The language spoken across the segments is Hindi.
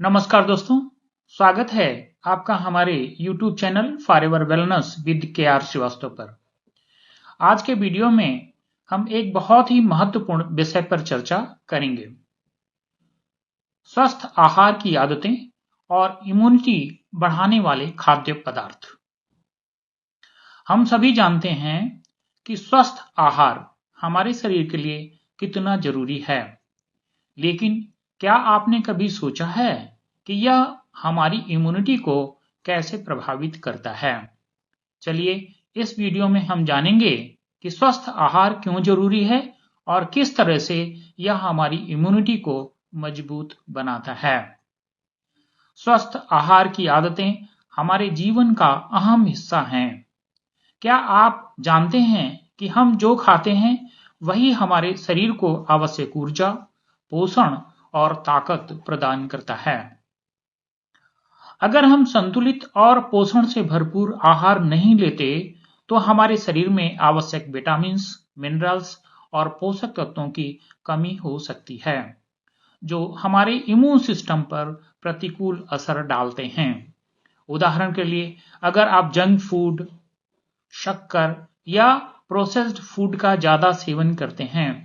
नमस्कार दोस्तों, स्वागत है आपका हमारे YouTube channel forever wellness with K R. Srivastava पर। आज के वीडियो में हम एक बहुत ही महत्वपूर्ण विषय पर चर्चा करेंगे। स्वस्थ आहार की आदतें और इम्यूनिटी बढ़ाने वाले खाद्य पदार्थ। हम सभी जानते हैं कि स्वस्थ आहार हमारे शरीर के लिए कितना जरूरी है, लेकिन क्या आपने कभी सोचा है कि यह हमारी इम्यूनिटी को कैसे प्रभावित करता है? चलिए इस वीडियो में हम जानेंगे कि स्वस्थ आहार क्यों जरूरी है और किस तरह से यह हमारी इम्यूनिटी को मजबूत बनाता है। स्वस्थ आहार की आदतें हमारे जीवन का अहम हिस्सा हैं। क्या आप जानते हैं कि हम जो खाते हैं वही हमारे शरीर को आवश्यक ऊर्जा, पोषण और ताकत प्रदान करता है। अगर हम संतुलित और पोषण से भरपूर आहार नहीं लेते तो हमारे शरीर में आवश्यक विटामिन्स, मिनरल्स और पोषक तत्वों की कमी हो सकती है, जो हमारे इम्यून सिस्टम पर प्रतिकूल असर डालते हैं। उदाहरण के लिए, अगर आप जंक फूड, शक्कर या प्रोसेस्ड फूड का ज्यादा सेवन करते हैं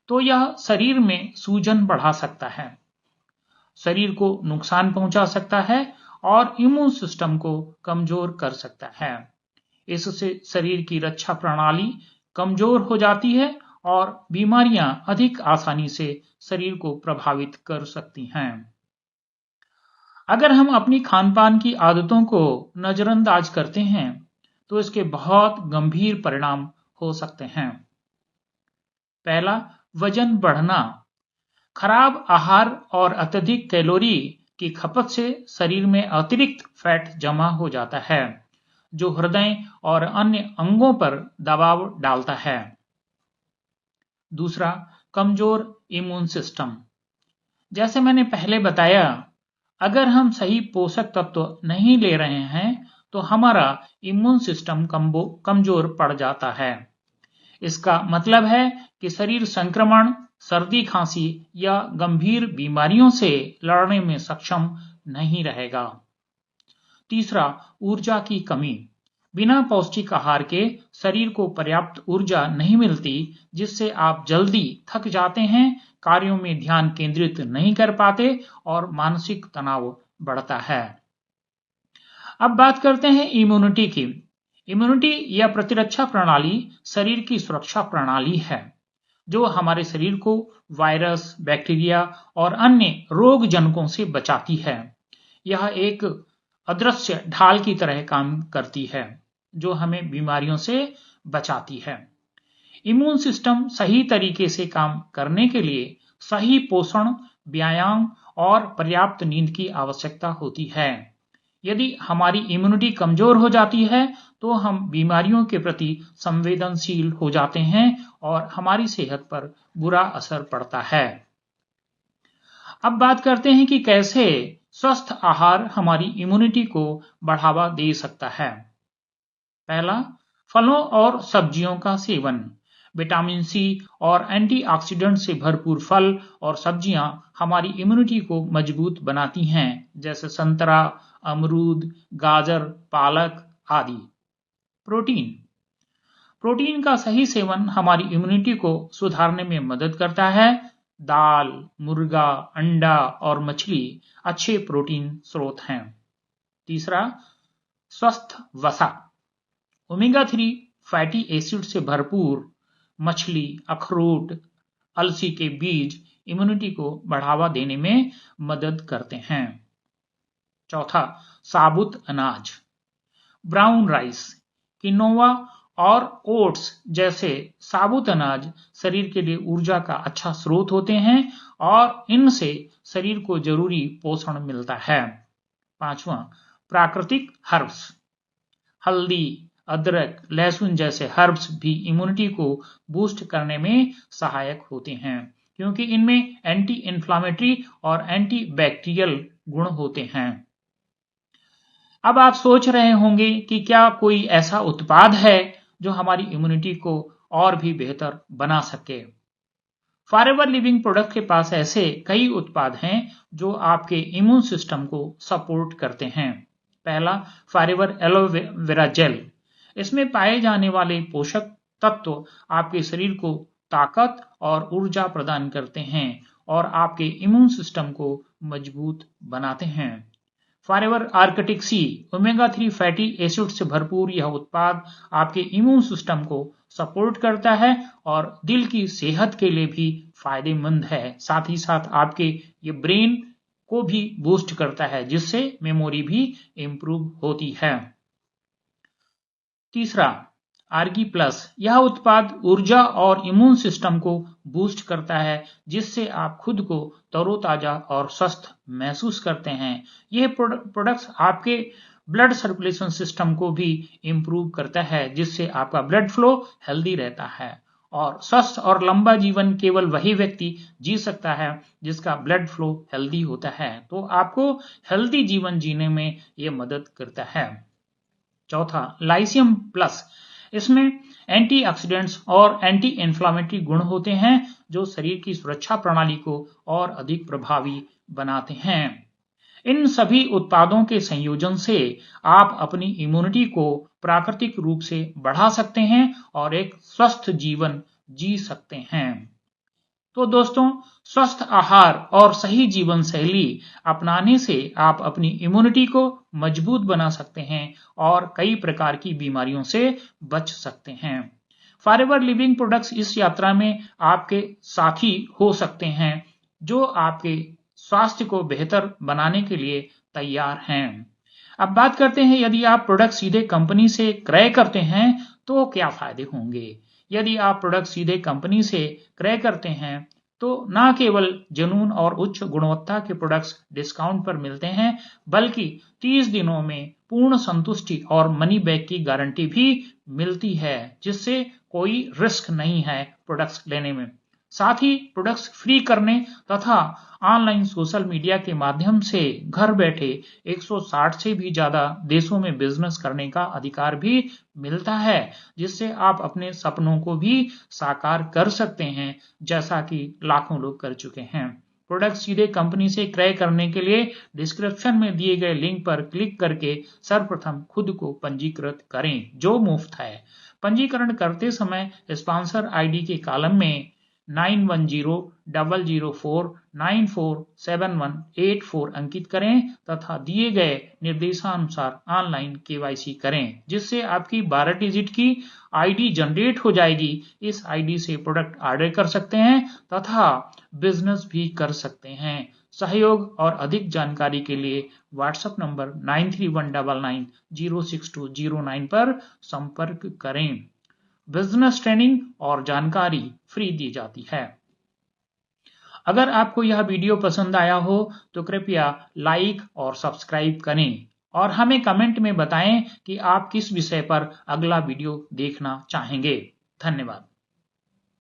तो यह शरीर में सूजन बढ़ा सकता है, शरीर को नुकसान पहुंचा सकता है और इम्यून सिस्टम को कमजोर कर सकता है। इससे शरीर की रक्षा प्रणाली कमजोर हो जाती है और बीमारियां अधिक आसानी से शरीर को प्रभावित कर सकती हैं। अगर हम अपनी खान-पान की आदतों को नजरअंदाज करते हैं तो इसके बहुत गंभीर परिणाम हो सकते हैं। पहला, वजन बढ़ना। खराब आहार और अत्यधिक कैलोरी की खपत से शरीर में अतिरिक्त फैट जमा हो जाता है, जो हृदय और अन्य अंगों पर दबाव डालता है। दूसरा, कमजोर इम्यून सिस्टम। जैसे मैंने पहले बताया, अगर हम सही पोषक तत्व नहीं ले रहे हैं तो हमारा इम्यून सिस्टम कमजोर पड़ जाता है। इसका मतलब है कि शरीर संक्रमण, सर्दी खांसी या गंभीर बीमारियों से लड़ने में सक्षम नहीं रहेगा। तीसरा, ऊर्जा की कमी। बिना पौष्टिक आहार के शरीर को पर्याप्त ऊर्जा नहीं मिलती, जिससे आप जल्दी थक जाते हैं, कार्यों में ध्यान केंद्रित नहीं कर पाते और मानसिक तनाव बढ़ता है। अब बात करते हैं इम्यूनिटी की। इम्यूनिटी या प्रतिरक्षा प्रणाली शरीर की सुरक्षा प्रणाली है, जो हमारे शरीर को वायरस, बैक्टीरिया और अन्य रोग जनकों से बचाती है। यह एक अदृश्य ढाल की तरह काम करती है, जो हमें बीमारियों से बचाती है। इम्यून सिस्टम सही तरीके से काम करने के लिए सही पोषण, व्यायाम और पर्याप्त नींद की आवश्यकता होती है। यदि हमारी इम्यूनिटी कमजोर हो जाती है तो हम बीमारियों के प्रति संवेदनशील हो जाते हैं और हमारी सेहत पर बुरा असर पड़ता है। अब बात करते हैं कि कैसे स्वस्थ आहार हमारी इम्यूनिटी को बढ़ावा दे सकता है। पहला, फलों और सब्जियों का सेवन। विटामिन सी और एंटीऑक्सीडेंट से भरपूर फल और सब्जियां हमारी इम्यूनिटी को मजबूत बनाती हैं, जैसे संतरा, अमरूद, गाजर, पालक आदि। प्रोटीन। प्रोटीन का सही सेवन हमारी इम्यूनिटी को सुधारने में मदद करता है। दाल, मुर्गा, अंडा और मछली अच्छे प्रोटीन स्रोत हैं। तीसरा, स्वस्थ वसा। ओमेगा 3 फैटी एसिड से भरपूर मछली, अखरोट, अलसी के बीज इम्यूनिटी को बढ़ावा देने में मदद करते हैं। चौथा, साबुत अनाज। ब्राउन राइस, किनोवा और ओट्स जैसे साबुत अनाज शरीर के लिए ऊर्जा का अच्छा स्रोत होते हैं और इनसे शरीर को जरूरी पोषण मिलता है। पांचवा, प्राकृतिक हर्ब्स। हल्दी, अदरक, लहसुन जैसे हर्ब्स भी इम्यूनिटी को बूस्ट करने में सहायक होते हैं, क्योंकि इनमें एंटी इन्फ्लामेटरी और एंटी बैक्टीरियल गुण होते हैं। अब आप सोच रहे होंगे कि क्या कोई ऐसा उत्पाद है जो हमारी इम्यूनिटी को और भी बेहतर बना सके। फॉरएवर लिविंग प्रोडक्ट के पास ऐसे कई उत्पाद हैं जो आपके इम्यून सिस्टम को सपोर्ट करते हैं। पहला, फॉरएवर एलोवेरा जेल। इसमें पाए जाने वाले पोषक तत्व आपके शरीर को ताकत और ऊर्जा प्रदान करते हैं और आपके इम्यून सिस्टम को मजबूत बनाते हैं। फॉरएवर आर्कटिक सी, ओमेगा 3 फैटी एसिड से भरपूर यह उत्पाद आपके इम्यून सिस्टम को सपोर्ट करता है और दिल की सेहत के लिए भी फायदेमंद है। साथ ही साथ आपके ये ब्रेन को भी बूस्ट करता है, जिससे मेमोरी भी इंप्रूव होती है। तीसरा, आर्गी प्लस। यह उत्पाद ऊर्जा और इम्यून सिस्टम को बूस्ट करता है, जिससे आप खुद को तरोताजा और स्वस्थ महसूस करते हैं। यह प्रोडक्ट्स आपके ब्लड सर्कुलेशन सिस्टम को भी इंप्रूव करता है, जिससे आपका ब्लड फ्लो हेल्दी रहता है। और स्वस्थ और लंबा जीवन केवल वही व्यक्ति जी सकता है जिसका ब्लड फ्लो हेल्दी होता है। तो आपको हेल्दी जीवन जीने में यह मदद करता है। चौथा, लाइसियम प्लस। इसमें एंटीऑक्सीडेंट्स और एंटी इन्फ्लामेटरी गुण होते हैं जो शरीर की सुरक्षा प्रणाली को और अधिक प्रभावी बनाते हैं। इन सभी उत्पादों के संयोजन से आप अपनी इम्यूनिटी को प्राकृतिक रूप से बढ़ा सकते हैं और एक स्वस्थ जीवन जी सकते हैं। तो दोस्तों, स्वस्थ आहार और सही जीवन शैली अपनाने से आप अपनी इम्यूनिटी को मजबूत बना सकते हैं और कई प्रकार की बीमारियों से बच सकते हैं। फॉरएवर लिविंग प्रोडक्ट्स इस यात्रा में आपके साथी हो सकते हैं जो आपके स्वास्थ्य को बेहतर बनाने के लिए तैयार हैं। अब बात करते हैं, यदि आप प्रोडक्ट सीधे कंपनी से क्रय करते हैं तो क्या फायदे होंगे। यदि आप प्रोडक्ट सीधे कंपनी से क्रय करते हैं तो न केवल जुनून और उच्च गुणवत्ता के प्रोडक्ट्स डिस्काउंट पर मिलते हैं, बल्कि 30 दिनों में पूर्ण संतुष्टि और मनी बैक की गारंटी भी मिलती है, जिससे कोई रिस्क नहीं है प्रोडक्ट्स लेने में। साथ ही प्रोडक्ट्स फ्री करने तथा ऑनलाइन सोशल मीडिया के माध्यम से घर बैठे 160 से भी ज्यादा देशों में बिजनेस करने का अधिकार भी मिलता है, जिससे आप अपने सपनों को भी साकार कर सकते हैं, जैसा कि लाखों लोग कर चुके हैं। प्रोडक्ट सीधे कंपनी से क्रय करने के लिए डिस्क्रिप्शन में दिए गए लिंक पर क्लिक करके सर्वप्रथम खुद को पंजीकृत करें, जो मुफ्त है। पंजीकरण करते समय स्पॉन्सर आईडी के कॉलम में 910004947184 अंकित करें तथा दिए गए निर्देशानुसार ऑनलाइन केवाईसी करें, जिससे आपकी 12 डिजिट की आईडी जनरेट हो जाएगी। इस आईडी से प्रोडक्ट ऑर्डर कर सकते हैं तथा बिजनेस भी कर सकते हैं। सहयोग और अधिक जानकारी के लिए व्हाट्सएप नंबर 9319906209 पर संपर्क करें। बिजनेस ट्रेनिंग और जानकारी फ्री दी जाती है। अगर आपको यह वीडियो पसंद आया हो तो कृपया लाइक और सब्सक्राइब करें और हमें कमेंट में बताएं कि आप किस विषय पर अगला वीडियो देखना चाहेंगे। धन्यवाद।